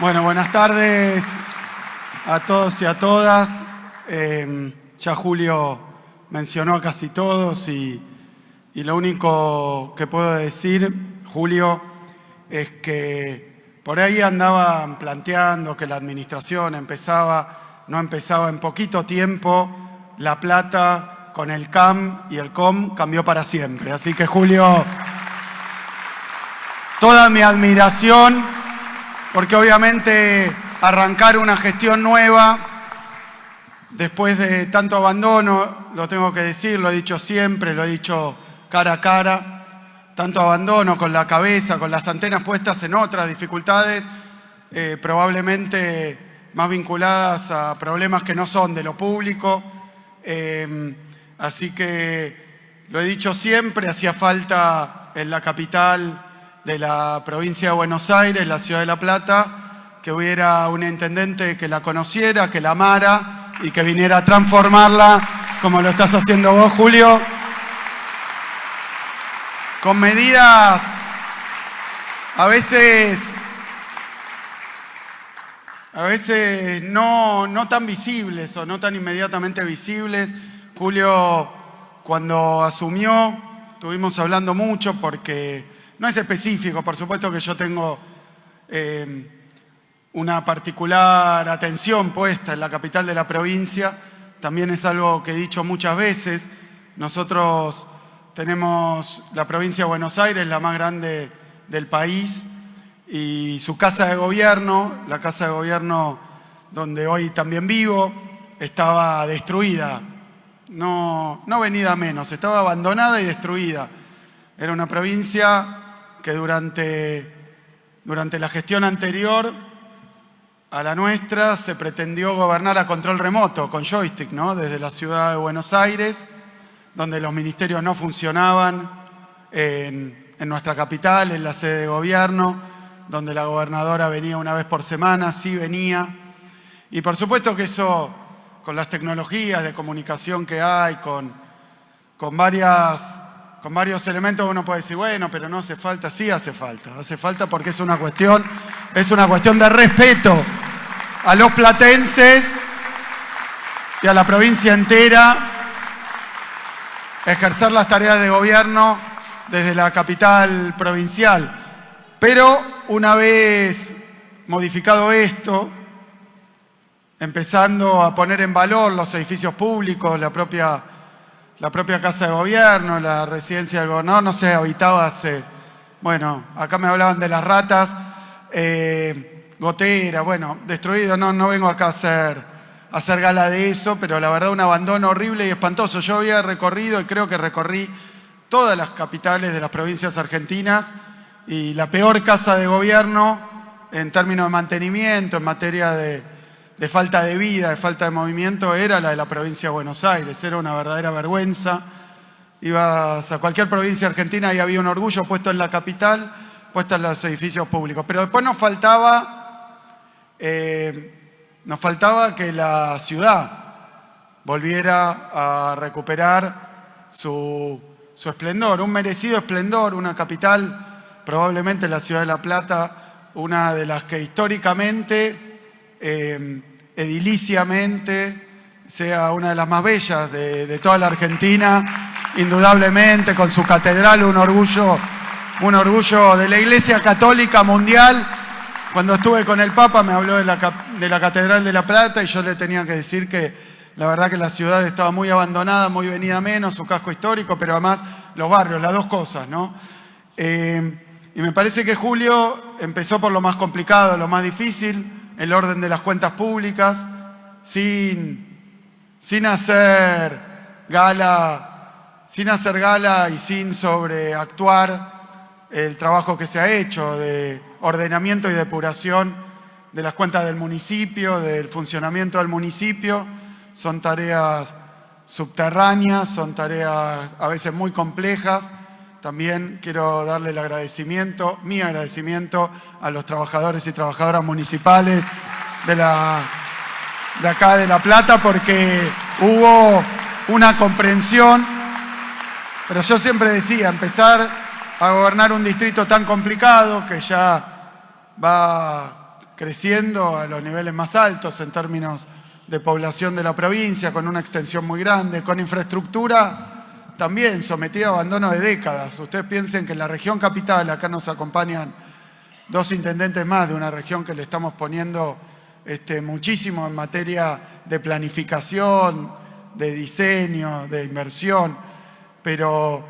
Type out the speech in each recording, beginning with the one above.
Bueno, buenas tardes a todos y a todas. Ya Julio mencionó a casi todos y lo único que puedo decir, Julio, es que por ahí andaban planteando que la administración no empezaba en poquito tiempo. La Plata con el CAM y el COM cambió para siempre. Así que, Julio, toda mi admiración, porque obviamente arrancar una gestión nueva después de tanto abandono, lo tengo que decir, lo he dicho siempre, lo he dicho cara a cara, tanto abandono con la cabeza, con las antenas puestas en otras dificultades, probablemente más vinculadas a problemas que no son de lo público. Así que lo he dicho siempre, hacía falta en la capital de la provincia de Buenos Aires, la ciudad de La Plata, que hubiera un intendente que la conociera, que la amara y que viniera a transformarla como lo estás haciendo vos, Julio, con medidas a veces no tan visibles o no tan inmediatamente visibles. Julio, cuando asumió, estuvimos hablando mucho porque no es específico, por supuesto que yo tengo una particular atención puesta en la capital de la provincia. También es algo que he dicho muchas veces. Nosotros tenemos la provincia de Buenos Aires, la más grande del país, y su casa de gobierno, la casa de gobierno donde hoy también vivo, estaba destruida. No venida menos, estaba abandonada y destruida. Era una provincia que durante la gestión anterior a la nuestra se pretendió gobernar a control remoto, con joystick, ¿no? Desde la ciudad de Buenos Aires, donde los ministerios no funcionaban, en nuestra capital, en la sede de gobierno, donde la gobernadora venía una vez por semana, sí venía. Y por supuesto que eso, con las tecnologías de comunicación que hay, con varios elementos, uno puede decir, bueno, pero no hace falta. Sí hace falta porque es una cuestión de respeto a los platenses y a la provincia entera, ejercer las tareas de gobierno desde la capital provincial. Pero una vez modificado esto, empezando a poner en valor los edificios públicos, la propia casa de gobierno, la residencia del gobernador, no se habitaba hace, bueno, acá me hablaban de las ratas, gotera, bueno, destruido, no vengo acá a hacer gala de eso, pero la verdad un abandono horrible y espantoso. Yo había recorrido y creo que recorrí todas las capitales de las provincias argentinas y la peor casa de gobierno en términos de mantenimiento, en materia de falta de vida, de falta de movimiento, era la de la provincia de Buenos Aires. Era una verdadera vergüenza. Ibas a cualquier provincia argentina y había un orgullo puesto en la capital, puesto en los edificios públicos. Pero después nos faltaba que la ciudad volviera a recuperar su esplendor, un merecido esplendor, una capital, probablemente la ciudad de La Plata, una de las que históricamente, ediliciamente, sea una de las más bellas de toda la Argentina, indudablemente, con su catedral, un orgullo de la Iglesia Católica Mundial. Cuando estuve con el Papa me habló de la Catedral de La Plata y yo le tenía que decir que la verdad que la ciudad estaba muy abandonada, muy venida menos, su casco histórico, pero además los barrios, las dos cosas, ¿no? Y me parece que Julio empezó por lo más complicado, lo más difícil, el orden de las cuentas públicas, sin hacer gala y sin sobreactuar el trabajo que se ha hecho de ordenamiento y depuración de las cuentas del municipio, del funcionamiento del municipio. Son tareas subterráneas, son tareas a veces muy complejas. También quiero darle mi agradecimiento a los trabajadores y trabajadoras municipales de acá de La Plata, porque hubo una comprensión. Pero yo siempre decía, empezar a gobernar un distrito tan complicado que ya va creciendo a los niveles más altos en términos de población de la provincia, con una extensión muy grande, con infraestructura también sometida a abandono de décadas. Ustedes piensen que en la región capital, acá nos acompañan 2 intendentes más de una región que le estamos poniendo muchísimo en materia de planificación, de diseño, de inversión, pero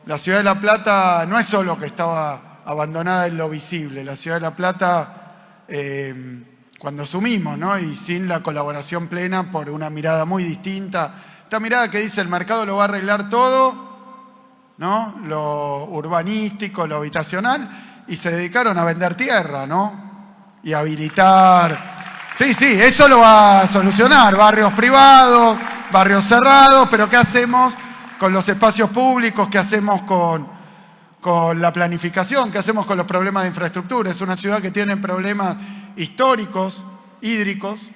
la ciudad de La Plata no es solo que estaba abandonada en lo visible. La ciudad de La Plata, cuando asumimos, ¿no? Y sin la colaboración plena por una mirada muy distinta, esta mirada que dice el mercado lo va a arreglar todo, ¿no? Lo urbanístico, lo habitacional, y se dedicaron a vender tierra, ¿no? Y a habilitar. Sí, eso lo va a solucionar. Barrios privados, barrios cerrados, pero ¿qué hacemos con los espacios públicos? ¿Qué hacemos con la planificación? ¿Qué hacemos con los problemas de infraestructura? Es una ciudad que tiene problemas históricos, hídricos,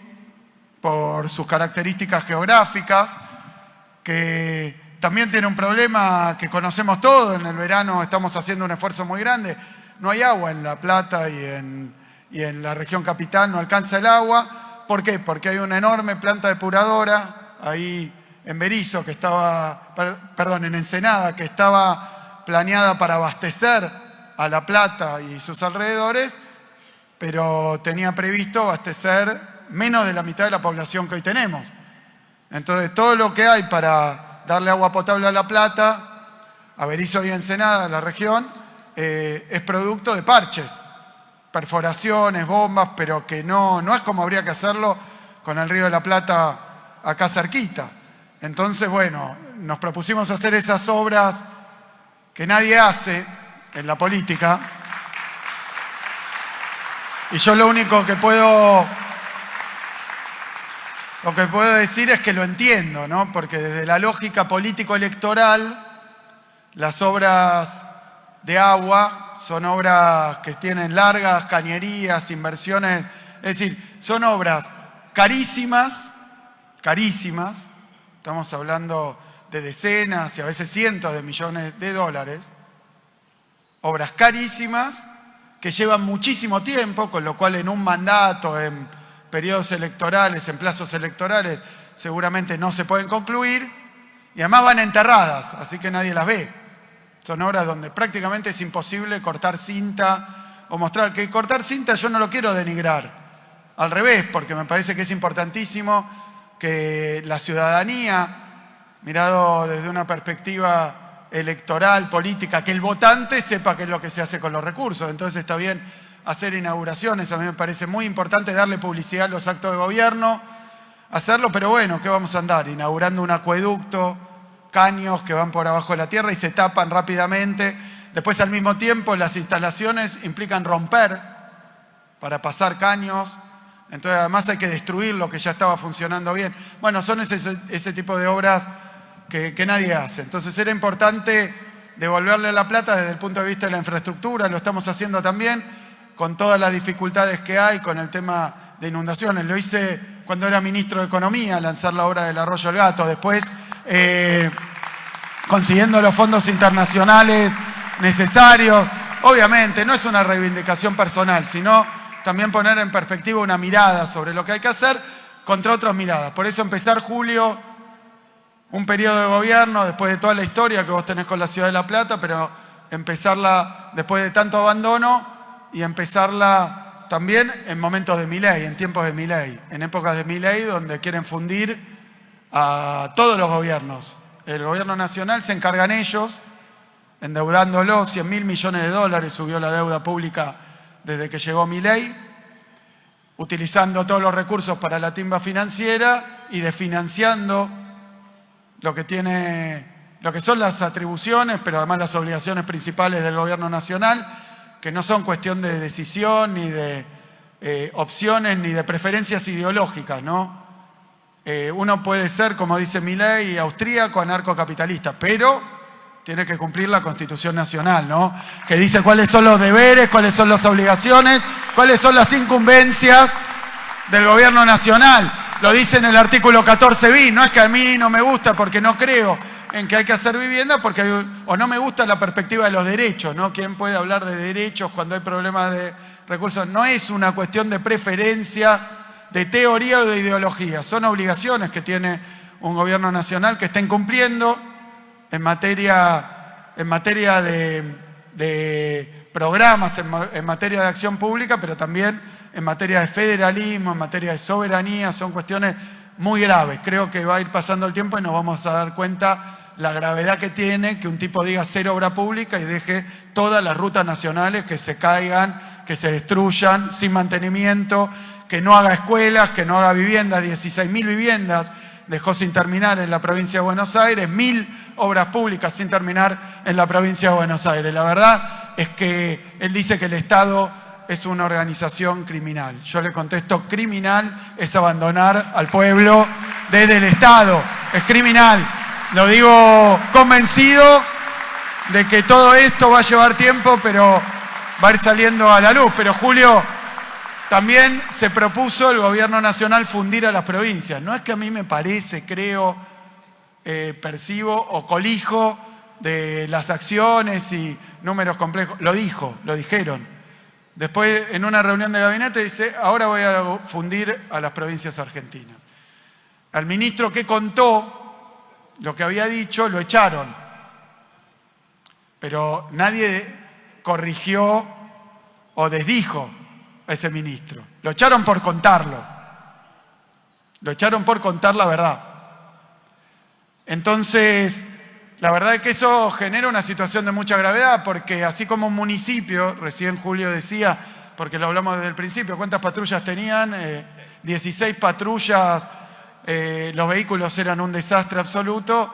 por sus características geográficas, que también tiene un problema que conocemos todos. En el verano estamos haciendo un esfuerzo muy grande. No hay agua en La Plata y en la región capital no alcanza el agua. ¿Por qué? Porque hay una enorme planta depuradora ahí en Berisso, en Ensenada, que estaba planeada para abastecer a La Plata y sus alrededores, pero tenía previsto abastecer menos de la mitad de la población que hoy tenemos. Entonces, todo lo que hay para darle agua potable a La Plata, a Berisso y Ensenada, la región, es producto de parches, perforaciones, bombas, pero que no es como habría que hacerlo con el Río de la Plata acá cerquita. Entonces, bueno, nos propusimos hacer esas obras que nadie hace en la política. Y yo lo único que puedo decir es que lo entiendo, ¿no? Porque desde la lógica político-electoral, las obras de agua son obras que tienen largas cañerías, inversiones, es decir, son obras carísimas, estamos hablando de decenas y a veces cientos de millones de dólares, obras carísimas que llevan muchísimo tiempo, con lo cual en un mandato, en periodos electorales, en plazos electorales, seguramente no se pueden concluir, y además van enterradas, así que nadie las ve. Son obras donde prácticamente es imposible cortar cinta o mostrar. Que cortar cinta yo no lo quiero denigrar, al revés, porque me parece que es importantísimo que la ciudadanía, mirado desde una perspectiva electoral, política, que el votante sepa qué es lo que se hace con los recursos. Entonces está bien hacer inauguraciones, a mí me parece muy importante darle publicidad a los actos de gobierno, hacerlo, pero bueno, ¿qué vamos a andar? Inaugurando un acueducto, caños que van por abajo de la tierra y se tapan rápidamente. Después, al mismo tiempo, las instalaciones implican romper para pasar caños. Entonces, además hay que destruir lo que ya estaba funcionando bien. Bueno, son ese tipo de obras que nadie hace. Entonces, era importante devolverle la plata desde el punto de vista de la infraestructura. Lo estamos haciendo también con todas las dificultades que hay con el tema de inundaciones. Lo hice cuando era ministro de Economía, lanzar la obra del Arroyo El Gato. Después, consiguiendo los fondos internacionales necesarios. Obviamente, no es una reivindicación personal, sino también poner en perspectiva una mirada sobre lo que hay que hacer contra otras miradas. Por eso empezar, Julio, un periodo de gobierno, después de toda la historia que vos tenés con la Ciudad de La Plata, pero empezarla después de tanto abandono y empezarla también en momentos de Milei, en tiempos de Milei, en épocas de Milei, donde quieren fundir a todos los gobiernos. El gobierno nacional se encargan ellos, endeudándolo, 100.000 millones de dólares subió la deuda pública desde que llegó Milei, utilizando todos los recursos para la timba financiera y desfinanciando lo que son las atribuciones, pero además las obligaciones principales del gobierno nacional, que no son cuestión de decisión, ni de opciones, ni de preferencias ideológicas, ¿no? Uno puede ser, como dice Milei, austríaco, anarcocapitalista, pero tiene que cumplir la Constitución Nacional, ¿no? Que dice cuáles son los deberes, cuáles son las obligaciones, cuáles son las incumbencias del gobierno nacional. Lo dice en el artículo 14 bis, no es que a mí no me gusta porque no creo en que hay que hacer vivienda, o no me gusta la perspectiva de los derechos, ¿no? ¿Quién puede hablar de derechos cuando hay problemas recursos. No es una cuestión de preferencia, de teoría o de ideología. Son obligaciones que tiene un gobierno nacional que está incumpliendo en materia de programas, en materia de acción pública, pero también en materia de federalismo, en materia de soberanía. Son cuestiones muy graves. Creo que va a ir pasando el tiempo y nos vamos a dar cuenta la gravedad que tiene que un tipo diga cero obra pública y deje todas las rutas nacionales que se caigan, que se destruyan sin mantenimiento, que no haga escuelas, que no haga viviendas. 16.000 viviendas dejó sin terminar en la provincia de Buenos Aires, 1.000 obras públicas sin terminar en la provincia de Buenos Aires. La verdad es que él dice que el Estado es una organización criminal. Yo le contesto, criminal es abandonar al pueblo desde el Estado. Es criminal. Lo digo convencido de que todo esto va a llevar tiempo, pero va a ir saliendo a la luz. Pero Julio, también se propuso el gobierno nacional fundir a las provincias. No es que a mí me parece, creo, percibo o colijo de las acciones y números complejos. Lo dijeron. Después, en una reunión de gabinete, dice, ahora voy a fundir a las provincias argentinas. Al ministro que contó lo que había dicho, lo echaron. Pero nadie corrigió o desdijo a ese ministro. Lo echaron por contarlo. Lo echaron por contar la verdad. Entonces, la verdad es que eso genera una situación de mucha gravedad, porque así como un municipio, recién Julio decía, porque lo hablamos desde el principio, ¿cuántas patrullas tenían? 16 patrullas. Los vehículos eran un desastre absoluto.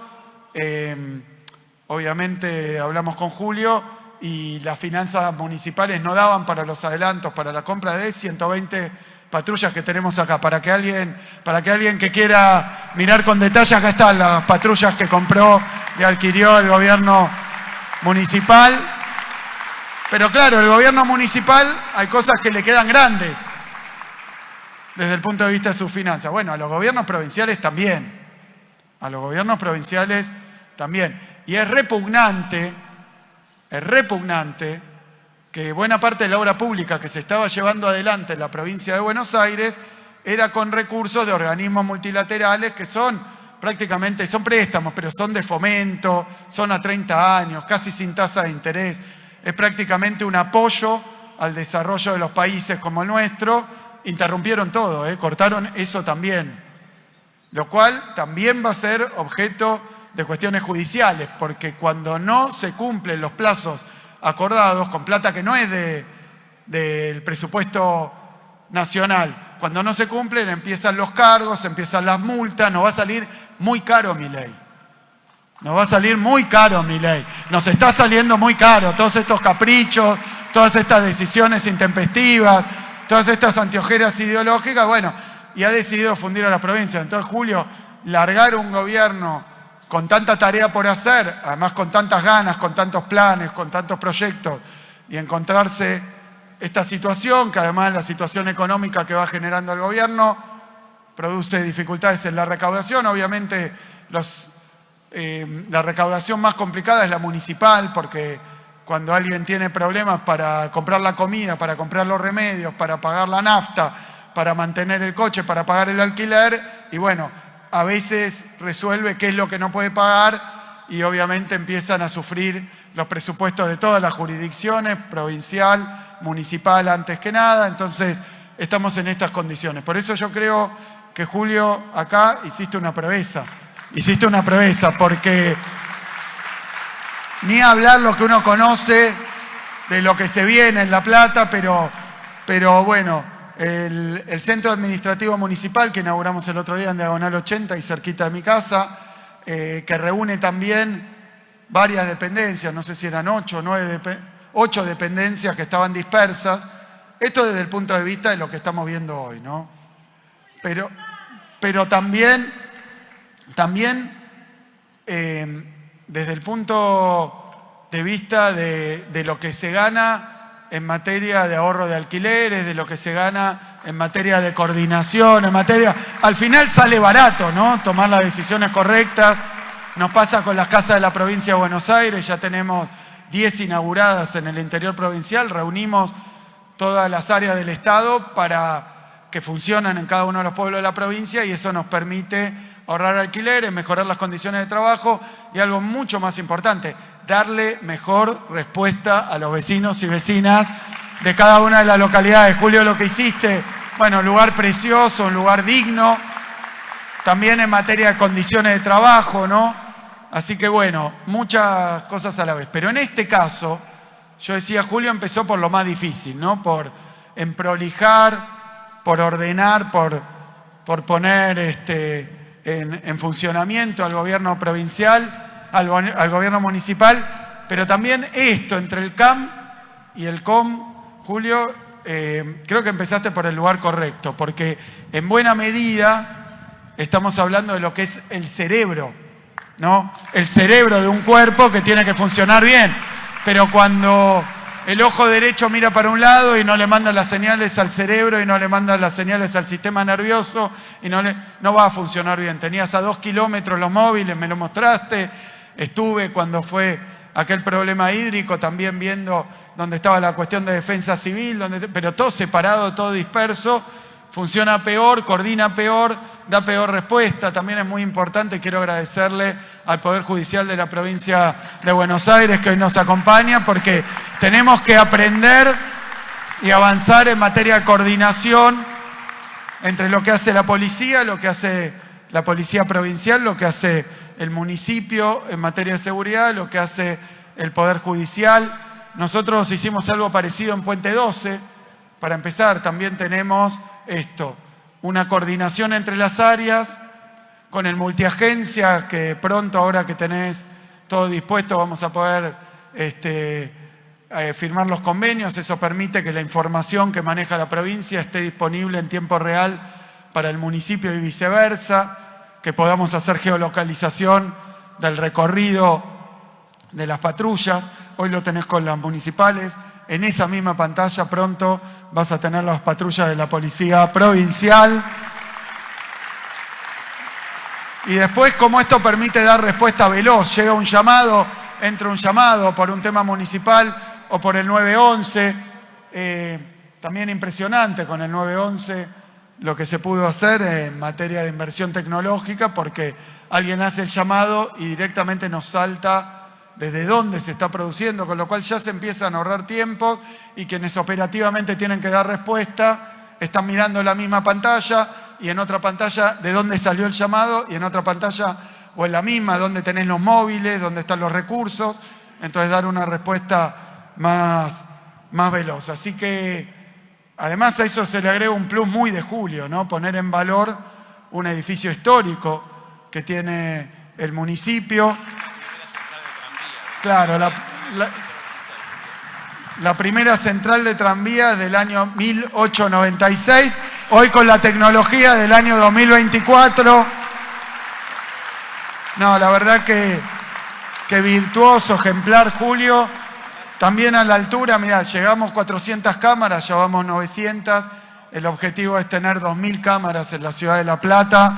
Obviamente hablamos con Julio y las finanzas municipales no daban para los adelantos, para la compra de 120 patrullas que tenemos acá. Para que alguien que quiera mirar con detalle, acá están las patrullas que compró y adquirió el gobierno municipal. Pero claro, el gobierno municipal hay cosas que le quedan grandes desde el punto de vista de sus finanzas. Bueno, a los gobiernos provinciales también. A los gobiernos provinciales también. Y es repugnante que buena parte de la obra pública que se estaba llevando adelante en la provincia de Buenos Aires era con recursos de organismos multilaterales que son prácticamente, son préstamos, pero son de fomento, son a 30 años, casi sin tasa de interés. Es prácticamente un apoyo al desarrollo de los países como el nuestro. Interrumpieron todo, cortaron eso también, lo cual también va a ser objeto de cuestiones judiciales, porque cuando no se cumplen los plazos acordados, con plata que no es del presupuesto nacional, cuando no se cumplen empiezan los cargos, empiezan las multas, nos va a salir muy caro mi ley. Nos va a salir muy caro mi ley. Nos está saliendo muy caro todos estos caprichos, todas estas decisiones intempestivas, todas estas anteojeras ideológicas, bueno, y ha decidido fundir a la provincia. Entonces, Julio, largar un gobierno con tanta tarea por hacer, además con tantas ganas, con tantos planes, con tantos proyectos, y encontrarse esta situación, que además la situación económica que va generando el gobierno, produce dificultades en la recaudación. Obviamente, la recaudación más complicada es la municipal, porque cuando alguien tiene problemas para comprar la comida, para comprar los remedios, para pagar la nafta, para mantener el coche, para pagar el alquiler, y bueno, a veces resuelve qué es lo que no puede pagar y obviamente empiezan a sufrir los presupuestos de todas las jurisdicciones, provincial, municipal antes que nada. Entonces estamos en estas condiciones. Por eso yo creo que, Julio, acá hiciste una proeza, porque ni hablar lo que uno conoce de lo que se viene en La Plata, pero bueno, el centro administrativo municipal que inauguramos el otro día en Diagonal 80 y cerquita de mi casa, que reúne también varias dependencias, no sé si eran 8 o 8 dependencias que estaban dispersas. Esto desde el punto de vista de lo que estamos viendo hoy, ¿no? Pero también desde el punto de vista de lo que se gana en materia de ahorro de alquileres, de lo que se gana en materia de coordinación, al final sale barato, ¿no? Tomar las decisiones correctas. Nos pasa con las casas de la provincia de Buenos Aires, ya tenemos 10 inauguradas en el interior provincial, reunimos todas las áreas del Estado para que funcionen en cada uno de los pueblos de la provincia, y eso nos permite ahorrar alquileres, mejorar las condiciones de trabajo y algo mucho más importante, darle mejor respuesta a los vecinos y vecinas de cada una de las localidades. Julio, lo que hiciste, bueno, un lugar precioso, un lugar digno, también en materia de condiciones de trabajo, ¿no? Así que bueno, muchas cosas a la vez. Pero en este caso, yo decía, Julio empezó por lo más difícil, ¿no? Por emprolijar, por ordenar, por poner en funcionamiento al gobierno provincial, al gobierno municipal, pero también esto, entre el CAM y el COM, Julio, creo que empezaste por el lugar correcto, porque en buena medida estamos hablando de lo que es el cerebro, ¿no? El cerebro de un cuerpo que tiene que funcionar bien, pero cuando el ojo derecho mira para un lado y no le manda las señales al cerebro y no le manda las señales al sistema nervioso, y no va a funcionar bien. Tenías a 2 kilómetros los móviles, me lo mostraste, estuve cuando fue aquel problema hídrico también viendo donde estaba la cuestión de defensa civil, pero todo separado, todo disperso, funciona peor, coordina peor, da peor respuesta. También es muy importante, quiero agradecerle al Poder Judicial de la provincia de Buenos Aires que hoy nos acompaña, porque tenemos que aprender y avanzar en materia de coordinación entre lo que hace la policía, lo que hace la policía provincial, lo que hace el municipio en materia de seguridad, lo que hace el Poder Judicial. Nosotros hicimos algo parecido en Puente 12. Para empezar, también tenemos una coordinación entre las áreas, con el multiagencia, que pronto, ahora que tenés todo dispuesto, vamos a poder firmar los convenios. Eso permite que la información que maneja la provincia esté disponible en tiempo real para el municipio y viceversa, que podamos hacer geolocalización del recorrido de las patrullas. Hoy lo tenés con las municipales. En esa misma pantalla pronto vas a tener las patrullas de la policía provincial. Y después, como esto permite dar respuesta veloz, llega un llamado, entra un llamado por un tema municipal o por el 911. También impresionante con el 911 lo que se pudo hacer en materia de inversión tecnológica, porque alguien hace el llamado y directamente nos salta desde dónde se está produciendo, con lo cual ya se empiezan a ahorrar tiempo, y quienes operativamente tienen que dar respuesta están mirando la misma pantalla, y en otra pantalla de dónde salió el llamado, y en otra pantalla o en la misma dónde tenés los móviles, dónde están los recursos. Entonces dar una respuesta más veloz. Así que además a eso se le agrega un plus muy de Julio, ¿no? Poner en valor un edificio histórico que tiene el municipio. Claro, la primera central de tranvías del año 1896, hoy con la tecnología del año 2024. No, la verdad que virtuoso, ejemplar, Julio. También a la altura, mirá, llegamos 400 cámaras, ya vamos 900. El objetivo es tener 2000 cámaras en la ciudad de La Plata,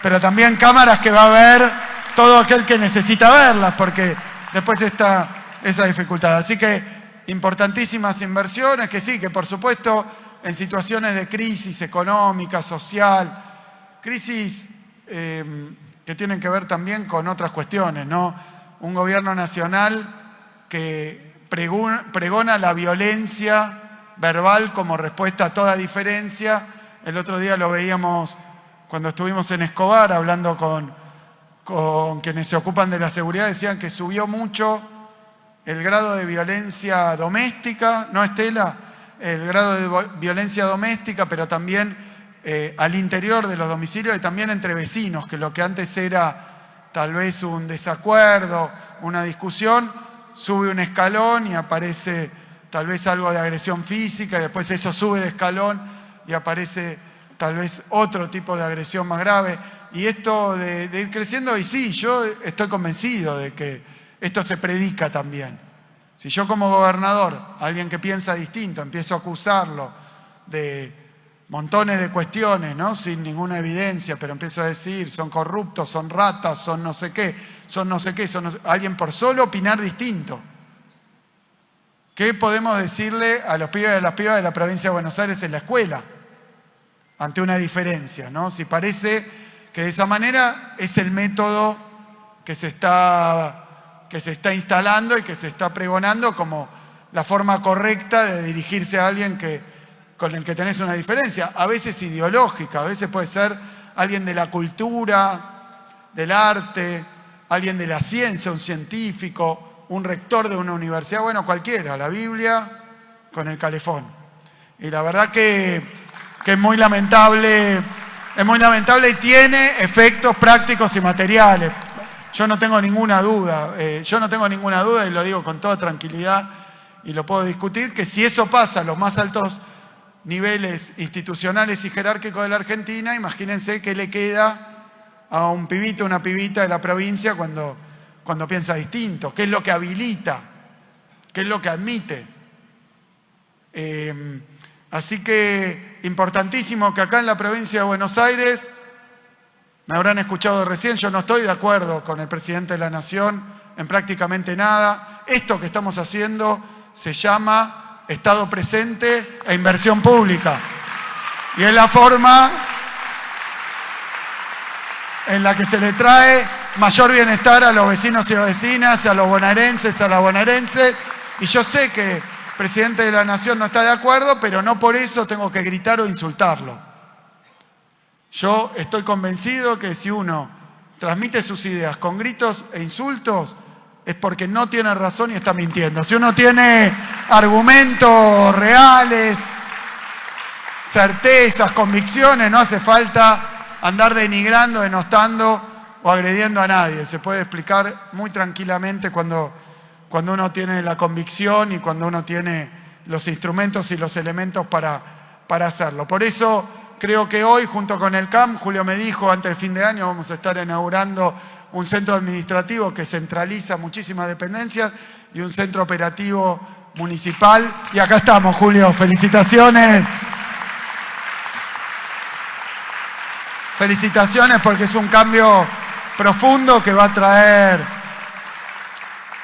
pero también cámaras que va a ver todo aquel que necesita verlas, porque después está esa dificultad. Así que importantísimas inversiones, que sí, que por supuesto en situaciones de crisis económica, social, crisis que tienen que ver también con otras cuestiones, ¿no? Un gobierno nacional que pregona la violencia verbal como respuesta a toda diferencia. El otro día lo veíamos cuando estuvimos en Escobar hablando con quienes se ocupan de la seguridad, decían que subió mucho el grado de violencia doméstica, ¿no, Estela? El grado de violencia doméstica, pero también al interior de los domicilios y también entre vecinos, que lo que antes era tal vez un desacuerdo, una discusión, sube un escalón y aparece tal vez algo de agresión física, y después eso sube de escalón y aparece tal vez otro tipo de agresión más grave. Y esto de ir creciendo, y sí, yo estoy convencido de que esto se predica también. Si yo como gobernador, alguien que piensa distinto, empiezo a acusarlo de montones de cuestiones, ¿no? Sin ninguna evidencia, pero empiezo a decir, son corruptos, son ratas, son no sé qué, son no sé qué, alguien por solo opinar distinto. ¿Qué podemos decirle a los pibes y a las pibas de la provincia de Buenos Aires en la escuela? Ante una diferencia, ¿no? Si parece que de esa manera es el método que se está instalando y que se está pregonando como la forma correcta de dirigirse a alguien con el que tenés una diferencia, a veces ideológica, a veces puede ser alguien de la cultura, del arte, alguien de la ciencia, un científico, un rector de una universidad, bueno, cualquiera, la Biblia con el calefón. Y la verdad que es muy lamentable y tiene efectos prácticos y materiales. Yo no tengo ninguna duda, y lo digo con toda tranquilidad y lo puedo discutir, que si eso pasa a los más altos niveles institucionales y jerárquicos de la Argentina, imagínense qué le queda a un pibito, una pibita de la provincia cuando piensa distinto, qué es lo que habilita, qué es lo que admite. Así que importantísimo que acá en la provincia de Buenos Aires, me habrán escuchado recién, yo no estoy de acuerdo con el presidente de la Nación en prácticamente nada. Esto que estamos haciendo se llama Estado presente e inversión pública. Y es la forma en la que se le trae mayor bienestar a los vecinos y vecinas, a los bonaerenses, a las bonaerenses. Y yo sé que el presidente de la Nación no está de acuerdo, pero no por eso tengo que gritar o insultarlo. Yo estoy convencido que si uno transmite sus ideas con gritos e insultos, es porque no tiene razón y está mintiendo. Si uno tiene argumentos reales, certezas, convicciones, no hace falta andar denigrando, denostando o agrediendo a nadie. Se puede explicar muy tranquilamente cuando uno tiene la convicción y cuando uno tiene los instrumentos y los elementos para hacerlo. Por eso creo que hoy, junto con el CAM, Julio me dijo, antes del fin de año vamos a estar inaugurando un centro administrativo que centraliza muchísimas dependencias y un centro operativo municipal. Y acá estamos, Julio, felicitaciones. Felicitaciones porque es un cambio profundo que va a traer,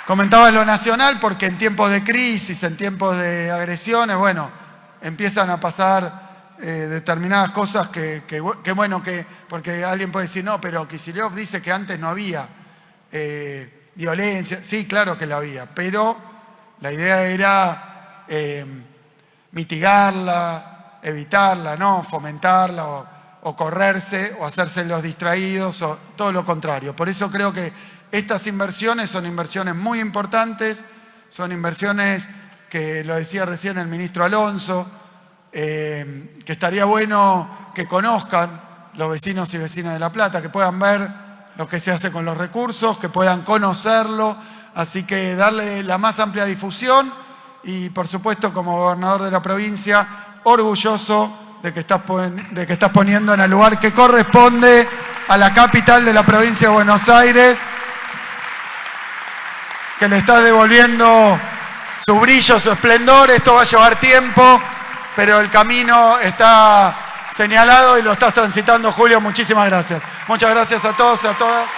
comentaba lo nacional, porque en tiempos de crisis, en tiempos de agresiones, bueno, empiezan a pasar determinadas cosas porque alguien puede decir, no, pero Kicillof dice que antes no había violencia. Sí, claro que la había, pero la idea era mitigarla, evitarla, no fomentarla o correrse o hacerse los distraídos o todo lo contrario. Por eso creo que estas inversiones son inversiones muy importantes, son inversiones que lo decía recién el ministro Alonso, que estaría bueno que conozcan los vecinos y vecinas de La Plata, que puedan ver lo que se hace con los recursos, que puedan conocerlo, así que darle la más amplia difusión y por supuesto como gobernador de la provincia, orgulloso de que estás poniendo en el lugar que corresponde a la capital de la provincia de Buenos Aires, que le estás devolviendo su brillo, su esplendor. Esto va a llevar tiempo, pero el camino está señalado y lo estás transitando, Julio. Muchísimas gracias. Muchas gracias a todos y a todas.